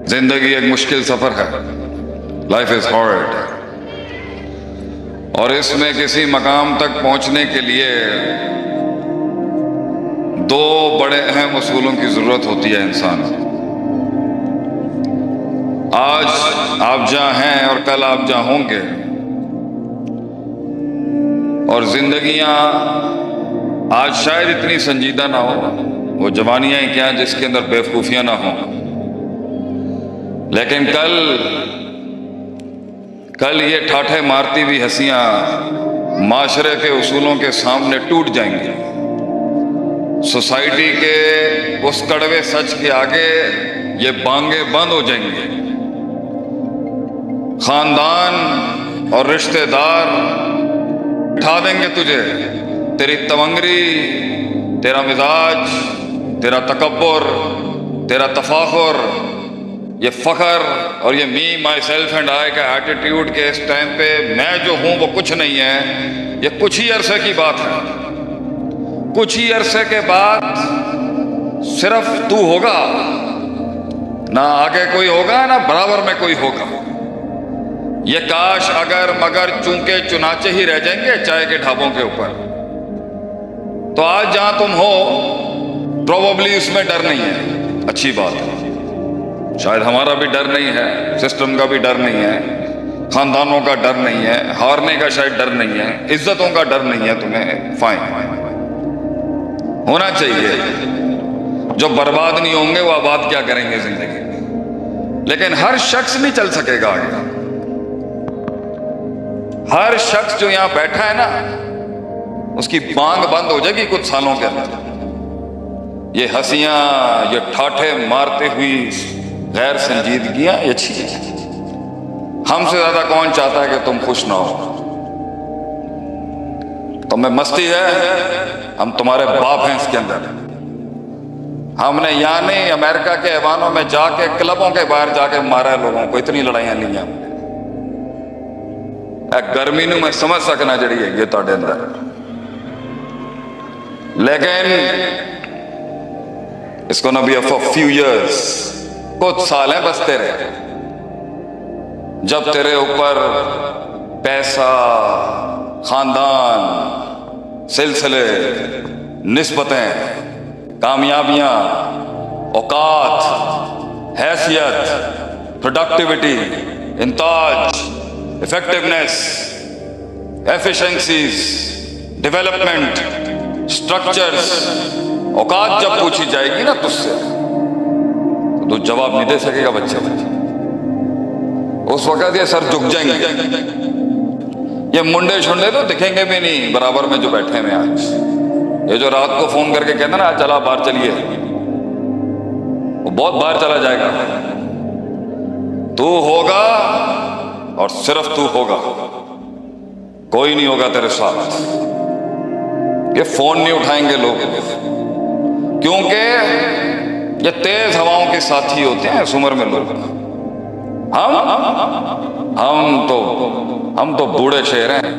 जिंदगी एक मुश्किल सफर है, लाइफ इज हार्ड, और इसमें किसी मकाम तक पहुंचने के लिए दो बड़े अहम उसूलों की जरूरत होती है इंसान। आज आप जहां हैं और कल आप जहां होंगे, और जिंदगियां आज शायद इतनी संजीदा ना हो, वो जवानियां ही क्या जिसके अंदर बेवकूफियां ना हो, लेकिन कल ये ठाठे मारती हुई हंसियां माशरे के उसूलों के सामने टूट जाएंगी। सोसाइटी के उस कड़वे सच के आगे ये बांगे बंद हो जाएंगे। खानदान और रिश्तेदार उठा देंगे तुझे, तेरी तवंगरी, तेरा मिजाज, तेरा तकब्बुर, तेरा तफाखुर, ये फखर और ये मी माई सेल्फ एंड आई का एटीट्यूड के इस टाइम पे मैं जो हूं वो कुछ नहीं है। ये कुछ ही अरसे की बात है। कुछ ही अरसे के बाद सिर्फ तू होगा, ना आगे कोई होगा ना बराबर में कोई होगा। ये काश अगर मगर चूंके चुनाचे ही रह जाएंगे चाय के ढाबों के ऊपर, तो आज जहां तुम हो प्रोबेबली उसमें डर नहीं है। अच्छी बात है, शायद हमारा भी डर नहीं है, सिस्टम का भी डर नहीं है, खानदानों का डर नहीं है, हारने का शायद डर नहीं है, इज्जतों का डर नहीं है। तुम्हें फाइन होना चाहिए। जो बर्बाद नहीं होंगे वो आबाद क्या करेंगे जिंदगी में। लेकिन हर शख्स नहीं चल सकेगा आगे। हर शख्स जो यहां बैठा है ना, उसकी बांग बंद हो जाएगी कुछ सालों के अंदर। ये हंसियां, ये ठाठे मारते हुई गैर संजीदगियां ये अच्छी है। हमसे ज्यादा कौन चाहता है कि तुम खुश ना हो? तुम्हें मस्ती है, हम तुम्हारे बाप हैं इसके अंदर। हमने यहाँ नहीं अमेरिका के ऐवानों में जाके क्लबों के बाहर जाके मारा है लोगों को। इतनी लड़ाइयां ली हमने। गर्मी नूं मैं समझ सकना जड़ी है ये तुहाडे अंदर, लेकिन इसको ना बी फॉर फ्यू इयर्स, कुछ साल हैं बस तेरे। जब तेरे ऊपर पैसा, खानदान, सिलसिले, निस्बतें, कामयाबियां, औकात, हैसियत, प्रोडक्टिविटी, इंताज, इफेक्टिवनेस, एफिशिएंसीज, डेवलपमेंट, स्ट्रक्चर्स, औकात जब पूछी जाएगी ना तुझसे, तो जवाब नहीं दे सकेगा बच्चे। उस वक्त ये सर झुक जाएंगे। ये मुंडे शुंडे तो दिखेंगे भी नहीं बराबर में जो बैठे हैं आज। ये जो रात को फोन करके कहते ना चला बाहर चलिए, वो बहुत बाहर चला जाएगा। तू होगा और सिर्फ तू होगा, कोई नहीं होगा तेरे साथ। ये फोन नहीं उठाएंगे लोग, क्योंकि ये तेज हवाओं के साथी होते हैं इस उम्र में लोग। हम तो बूढ़े शेर हैं।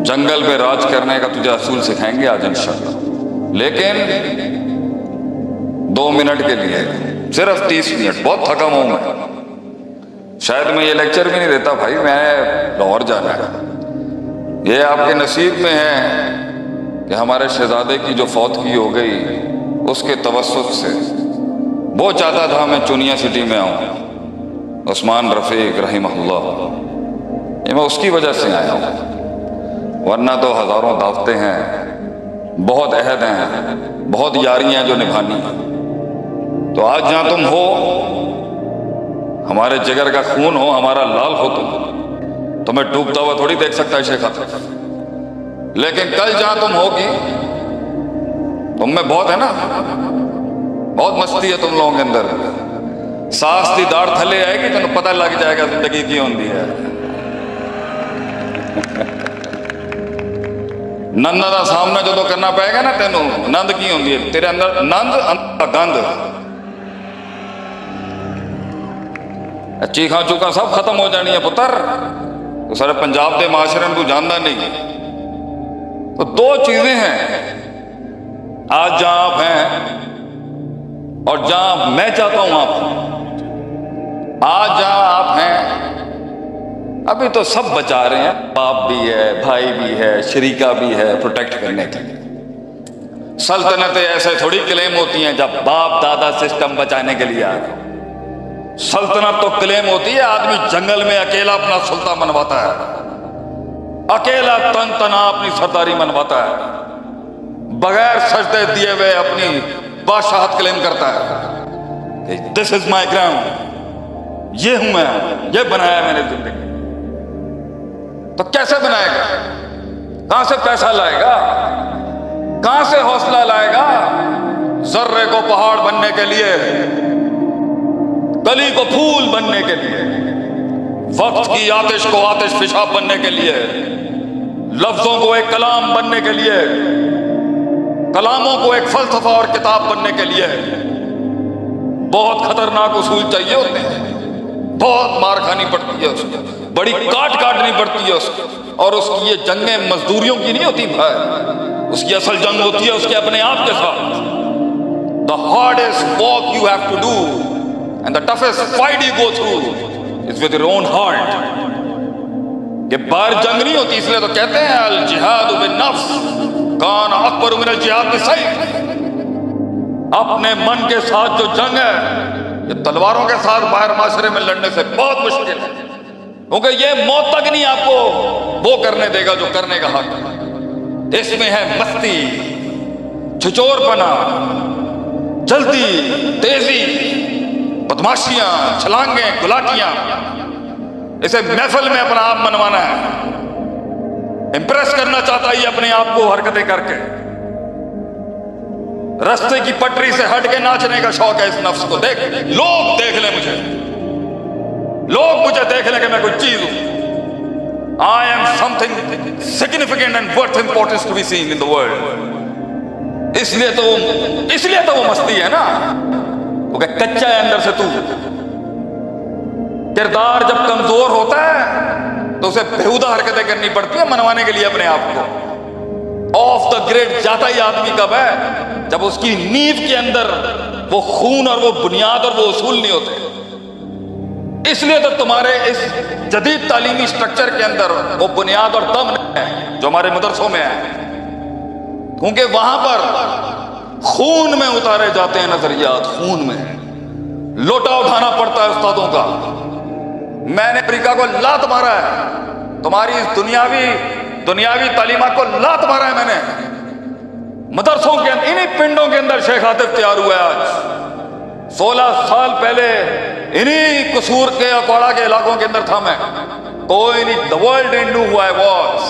जंगल पे राज करने का तुझे असूल सिखाएंगे आज इंशाअल्लाह। लेकिन 2 मिनट के लिए, सिर्फ 30 मिनट, बहुत थका हूं मैं। शायद मैं ये लेक्चर भी नहीं देता भाई, मैं लाहौर जाना है। ये आपके नसीब में है कि हमारे शहजादे की जो फौत की हो गई, उसके तवस्सुत से वो चाहता था मैं चुनिया सिटी में आऊं, उस्मान रफीक रहिमहुल्लाह। ये मैं उसकी वजह से आया हूं, वरना तो हजारों दावतें हैं, बहुत अहद हैं, बहुत यारियां जो निभानी हैं। तो आज जहां तुम हो, हमारे जिगर का खून हो, हमारा लाल हो, तुम्हें डूबता हुआ थोड़ी देख सकता है शेख अतर। लेकिन कल जहां तुम होगी, तुम में बहुत है ना, बहुत मस्ती है तुम लोगों के अंदर। सास दी दाड़ थले आएगी तो पता लग जाएगा जिंदगी की होती है। नंद का सामना जो करना पेगा ना तेनों, नंद की होती है तेरे अंदर, नंद अंदर गंद, चीखा चूखा सब खत्म हो जानी है पुत्र। तो सारे पंजाब के माशरे में तू जानता नहीं। तो 2 चीजें हैं आज जहां आप हैं और जहां मैं चाहता हूं आप। अभी तो सब बचा रहे हैं, बाप भी है, भाई भी है, शरीका भी है, प्रोटेक्ट करने के लिए। सल्तनतें ऐसे थोड़ी क्लेम होती हैं जब बाप दादा सिस्टम बचाने के लिए आ गए। सल्तनत तो क्लेम होती है आदमी जंगल में अकेला अपना सुल्तान मनवाता है, अकेला तन तना अपनी सरदारी मनवाता है, बगैर सजदे दिए हुए अपनी बादशाहत क्लेम करता है। दिस इज माई ग्राउंड, ये हूं मैं, ये बनाया मैंने जिंदगी। तो कैसे बनाएगा? कहां से पैसा लाएगा? कहां से हौसला लाएगा? जर्रे को पहाड़ बनने के लिए, कली को फूल बनने के लिए, वक्त की आतिश को आतिश फिशाब बनने के लिए, लफ्जों को एक कलाम बनने के लिए, कलामों को एक फलसफा और किताब बनने के लिए बहुत खतरनाक उसूल चाहिए होते हैं। बहुत मार खानी पड़ती है उसको, बड़ी काट काटनी पड़ती है उसको। और उसकी ये जंगें मजदूरियों की नहीं होती भाई, उसकी असल जंग होती है उसके अपने आप के साथ। The hardest walk you have to do and the toughest fight you go through is with your own heart. ये बाहर जंग नहीं होती, इसलिए तो कहते हैं अल जिहाद बिन नफ्स कान अकबर मिनल जिहाद बिस्सैफ। अपने मन के साथ जो जंग है ये तलवारों के साथ बाहर माशरे में लड़ने से बहुत मुश्किल है, क्योंकि ये मौत तक नहीं आपको वो करने देगा जो करने का हक है। इसमें है मस्ती, छिचोरपना, जल्दी, तेजी, बदमाशियां, छलांगे, गुलाटियां। इसे महफिल में अपना आप मनवाना है, इंप्रेस करना चाहता है अपने आप को हरकतें करके। रास्ते की पटरी से हट के नाचने का शौक है इस नफ्स को। देख, लोग देख ले मुझे, लोग मुझे देख ले कि मैं कोई चीज हूं। I am something significant and worth importance to be seen in the world. इसलिए तो वो मस्ती है ना, क्योंकि कच्चा है अंदर से तू। किरदार जब कमजोर होता है तो उसे बेहुदा हरकतें करनी पड़ती है मनवाने के लिए अपने आप को। ऑफ द ग्रिड जाता ही आदमी कब है? जब उसकी नींव के अंदर वो खून और वो बुनियाद और वो उसूल नहीं होते। इसलिए तो तुम्हारे इस जदीद तालीमी स्ट्रक्चर के अंदर वो बुनियाद और दम नहीं है जो हमारे मदरसों में है, क्योंकि वहां पर खून में उतारे जाते हैं नजरियात। खून में लोटा उठाना पड़ता है उस्तादों का। मैंने अफ्रीका को लात मारा है, तुम्हारी इस दुनियावी तालीमात को लात मारा है मैंने। मदरसों के अंदर, इन्हीं पिंडों के अंदर शेख आतिफ तैयार हुआ है आज। 16 साल पहले इन्हीं कसूर के अकवाड़ा के इलाकों के अंदर था मैं। कोई नहीं, the world didn't know who I was.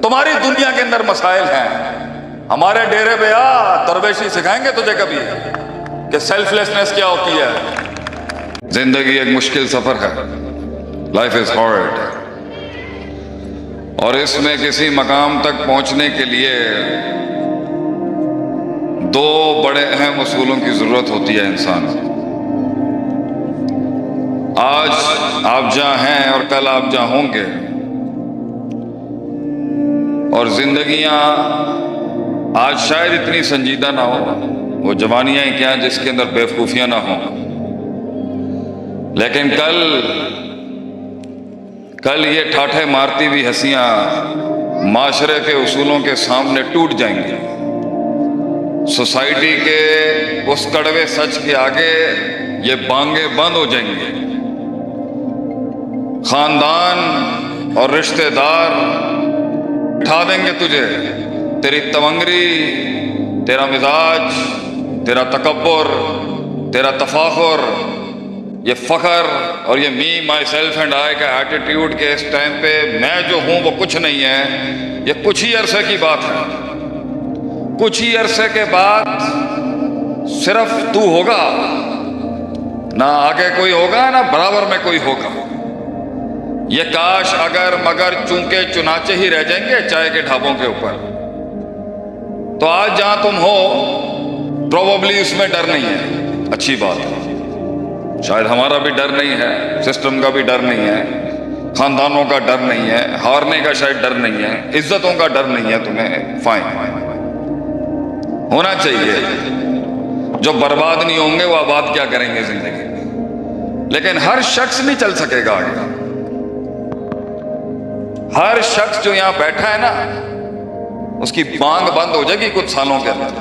तुम्हारी दुनिया के अंदर मसाइल हैं, हमारे डेरे पे आ, दरवेशी सिखाएंगे तुझे कभी कि सेल्फलेसनेस क्या होती है। जिंदगी एक मुश्किल सफर है, लाइफ इज हार्ड, और इसमें किसी मकाम तक पहुंचने के लिए दो बड़े अहम उसूलों की जरूरत होती है इंसान। आज आप जहां हैं और कल आप जहां होंगे, और जिंदगियां आज शायद इतनी संजीदा ना हो, वो जवानियां ही क्या जिसके अंदर बेवकूफियां ना हो, लेकिन कल ये ठाठे मारती हुई हंसियां माशरे के उसूलों के सामने टूट जाएंगी। सोसाइटी के उस कड़वे सच के आगे ये बांगे बंद हो जाएंगे। खानदान और रिश्तेदार उठा देंगे तुझे, तेरी तवंगरी, तेरा मिजाज, तेरा तकब्बुर, तेरा तफाखुर, ये फखर और ये मी माई सेल्फ एंड आई का एटीट्यूड के इस टाइम पे मैं जो हूं वो कुछ नहीं है। ये कुछ ही अरसे की बात है। कुछ ही अरसे के बाद सिर्फ तू होगा, ना आगे कोई होगा ना बराबर में कोई होगा। ये काश अगर मगर चूंके चुनाचे ही रह जाएंगे चाय के ढाबों के ऊपर। तो आज जहां तुम हो प्रोबेबली उसमें डर नहीं है, अच्छी बात है। शायद हमारा भी डर नहीं है, सिस्टम का भी डर नहीं है, खानदानों का डर नहीं है, हारने का शायद डर नहीं है, इज्जतों का डर नहीं है। तुम्हें फाइन होना चाहिए। जो बर्बाद नहीं होंगे वो आबाद क्या करेंगे जिंदगी में। लेकिन हर शख्स नहीं चल सकेगा आगे। हर शख्स जो यहां बैठा है ना, उसकी बांग बंद हो जाएगी कुछ सालों के अंदर।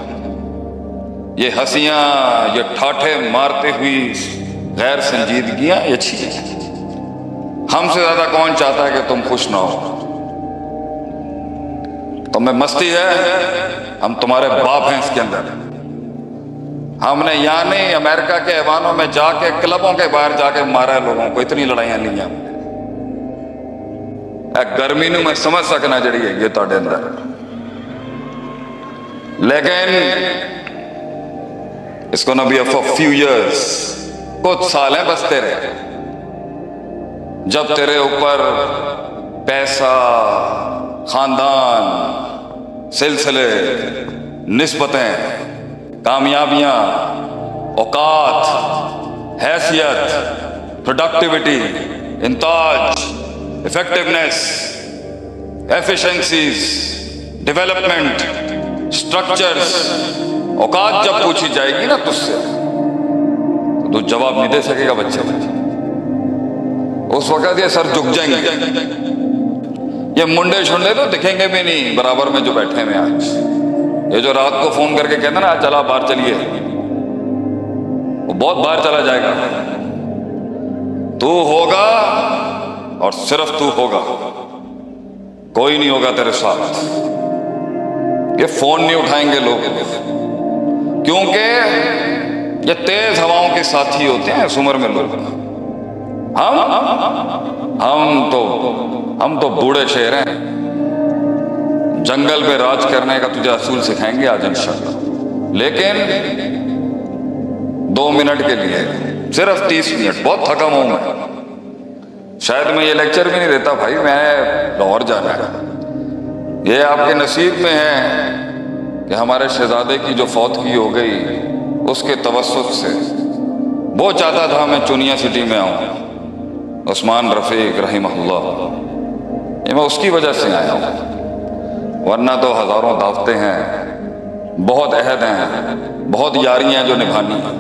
ये हंसियां, ये ठाठे मारते हुई गैर संजीदगियां ये अच्छी है। हमसे ज्यादा कौन चाहता है कि तुम खुश ना हो? तुम्हें मस्ती है, हम तुम्हारे बाप हैं इसके अंदर। हमने यहाँ नहीं, अमेरिका के ऐवानों में जाके, क्लबों के बाहर जाके मारा है लोगों को। इतनी लड़ाइयां नहीं हैं। गर्मी नू मैं समझ सकना जड़ी है ये तुहाडे अंदर, लेकिन इसको ना बी फॉर फ्यू इयर्स, कुछ साल हैं बस तेरे। जब तेरे ऊपर पैसा, खानदान, सिलसिले, निस्बतें, कामयाबियां, औकात, हैसियत, प्रोडक्टिविटी, इंताज, इफेक्टिवनेस, एफिशिएंसीज, डेवलपमेंट, स्ट्रक्चर्स, औकात जब पूछी जाएगी ना तुझसे, तो तू जवाब नहीं दे सकेगा बच्चे। उस वक्त ये सर झुक जाएंगे। ये मुंडे शुंडे तो दिखेंगे भी नहीं बराबर में जो बैठे हैं आज। ये जो रात को फोन करके कहते ना चला बाहर चलिए, वो बहुत बाहर चला जाएगा। तू होगा और सिर्फ तू होगा, कोई नहीं होगा तेरे साथ। ये फोन नहीं उठाएंगे लोग, क्योंकि ये तेज हवाओं के साथी होते हैं इस उम्र में लोग। हम तो बूढ़े शेर हैं। जंगल पे राज करने का तुझे असूल सिखाएंगे आज इंशाअल्लाह, लेकिन 2 मिनट के लिए, सिर्फ 30 मिनट। बहुत थका हूं मैं, शायद मैं ये लेक्चर भी नहीं देता भाई, मैं लाहौर जाना है। ये आपके नसीब में है कि हमारे शहजादे की जो फौत की हो गई, उसके तवस्सुत से वो चाहता था मैं चुनिया सिटी में आऊं, उस्मान रफीक रहिमहुल्लाह। ये मैं उसकी वजह से आया हूं, वरना तो हजारों दावतें हैं, बहुत अहद हैं, बहुत यारियां जो निभानी हैं।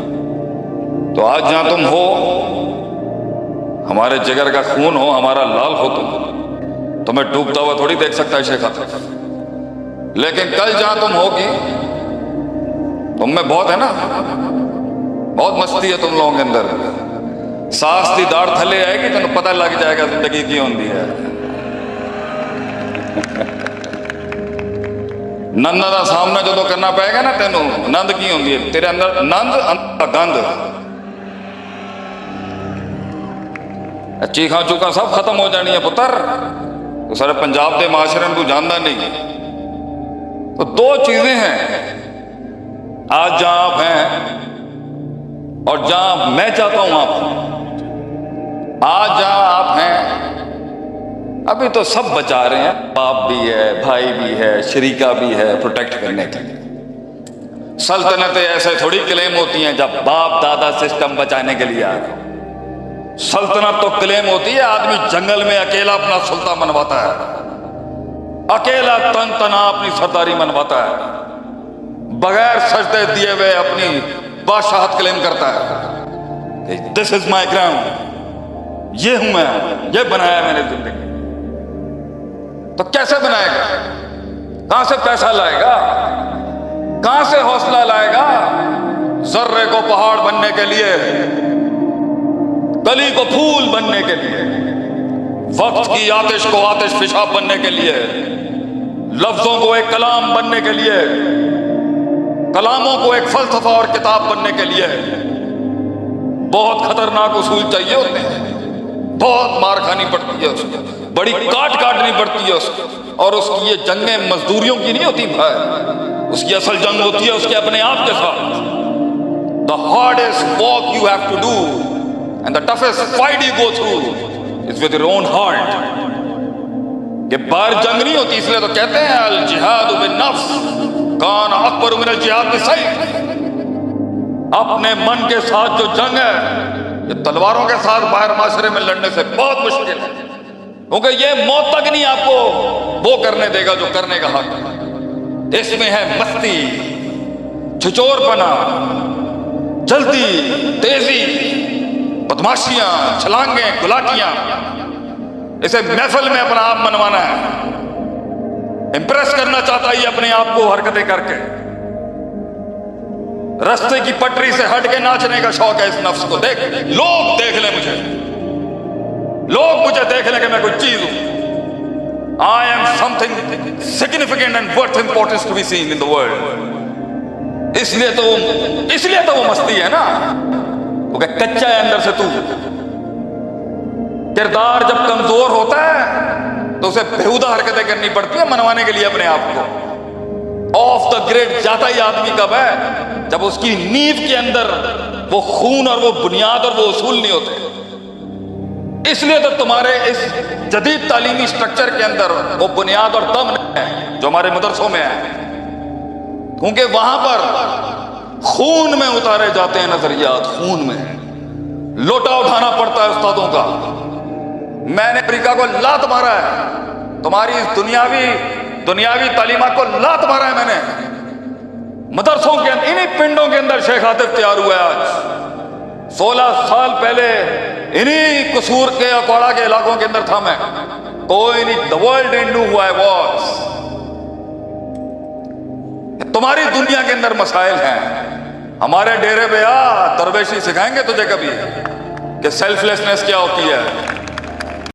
तो आज जहां तुम हो, हमारे जिगर का खून हो, हमारा लाल हो तुम, तुम्हें डूबता हुआ थोड़ी देख सकता है शेख अख्तर। लेकिन कल जहां तुम होगी, तुम में बहुत है ना, बहुत मस्ती है तुम लोगों के अंदर। सास दी दाढ़ थले आएगी तो पता लग जाएगा जिंदगी की होती है। नंद का सामना जो करना पेगा ना तेनों, नंद की होती है तेरे अंदर, नंद गंद, चीखा चूखा सब खत्म हो जानी है पुत्र। तो सारे पंजाब के माशरे में तू जानता नहीं। तो 2 चीजें हैं आज जहां आप हैं और जहां मैं चाहता हूं आप हैं। आज जहां आप हैं, अभी तो सब बचा रहे हैं, बाप भी है, भाई भी है, शरीका भी है, प्रोटेक्ट करने के लिए। सल्तनतें ऐसे थोड़ी क्लेम होती हैं जब बाप दादा सिस्टम बचाने के लिए आ रहे। सल्तनत तो क्लेम होती है आदमी जंगल में अकेला अपना सुल्तान मनवाता है, अकेला तन तना अपनी सरदारी मनवाता है, बगैर सजदे दिए हुए अपनी बादशाहत क्लेम करता है। दिस इज माई ग्राउंड, ये हूं मैं, ये बनाया मैंने जिंदगी। तो कैसे बनाएगा? कहां से पैसा लाएगा? कहां से हौसला लाएगा? जर्रे को पहाड़ बनने के लिए, कली को फूल बनने के लिए, वक्त की आतिश को आतिश फिशाब बनने के लिए, लफ्जों को एक कलाम बनने के लिए, कलामों को एक फलसफा और किताब बनने के लिए बहुत खतरनाक उसूल चाहिए होते हैं। बहुत मार खानी पड़ती है उसको, बड़ी काट काटनी पड़ती है उसको। और उसकी ये जंगें मजदूरियों की नहीं होती भाई, उसकी असल जंग होती है उसके अपने आप के साथ। The hardest walk you have to do and the toughest fight you go through is with your own heart. ये बाहर जंग नहीं होती, इसलिए तो कहते हैं अल जिहाद बिन नफ्स कान अकबर मिन अल जिहाद बिस्सैफ। अपने मन के साथ जो जंग है, ये तलवारों के साथ बाहर माशरे में लड़ने से बहुत मुश्किल है, क्योंकि ये मौत तक नहीं आपको वो करने देगा जो करने का हक है। इसमें है मस्ती, छिचोरपना, जल्दी, तेजी, बदमाशियां, छलांगे, गुलाटियां, इसे महफिल में अपना आप मनवाना है, इंप्रेस करना चाहता है अपने आप को हरकतें करके। रास्ते की पटरी से हट के नाचने का शौक है इस नफ्स को। देख, लोग देख ले मुझे, लोग मुझे देख ले कि मैं कोई चीज हूं। I am something significant and worth importance to be seen in the world. इसलिए तो वो मस्ती है ना, वो कच्चा है अंदर से तू। किरदार जब कमजोर होता है तो उसे बेहुदा हरकतें करनी पड़ती है मनवाने के लिए अपने आप को। ऑफ द ग्रिड जाता ही आदमी कब है? जब उसकी नींव के अंदर वो खून और वो बुनियाद और वो उसूल नहीं होते। इसलिए तो तुम्हारे इस जदीद तालीमी स्ट्रक्चर के अंदर वो बुनियाद और दम नहीं है जो हमारे मदरसों में है, क्योंकि वहां पर खून में उतारे जाते हैं नजरियात, खून में लोटा उठाना पड़ता है उस्तादों का। मैंने अफ्रीका को लात मारा है, तुम्हारी इस दुनियावी तालीमात को लात मारा है मैंने। मदरसों के अंदर, इन्हीं पिंडों के अंदर शेख आतिफ तैयार हुआ है आज। 16 साल पहले इन्हीं कसूर के अकौड़ा के इलाकों के अंदर था मैं। कोई नहीं, the world didn't know who I was. तुम्हारी दुनिया के अंदर मसाइल हैं, हमारे डेरे पे आ दरवेशी सिखाएंगे तुझे कभी कि सेल्फलेसनेस क्या होती है।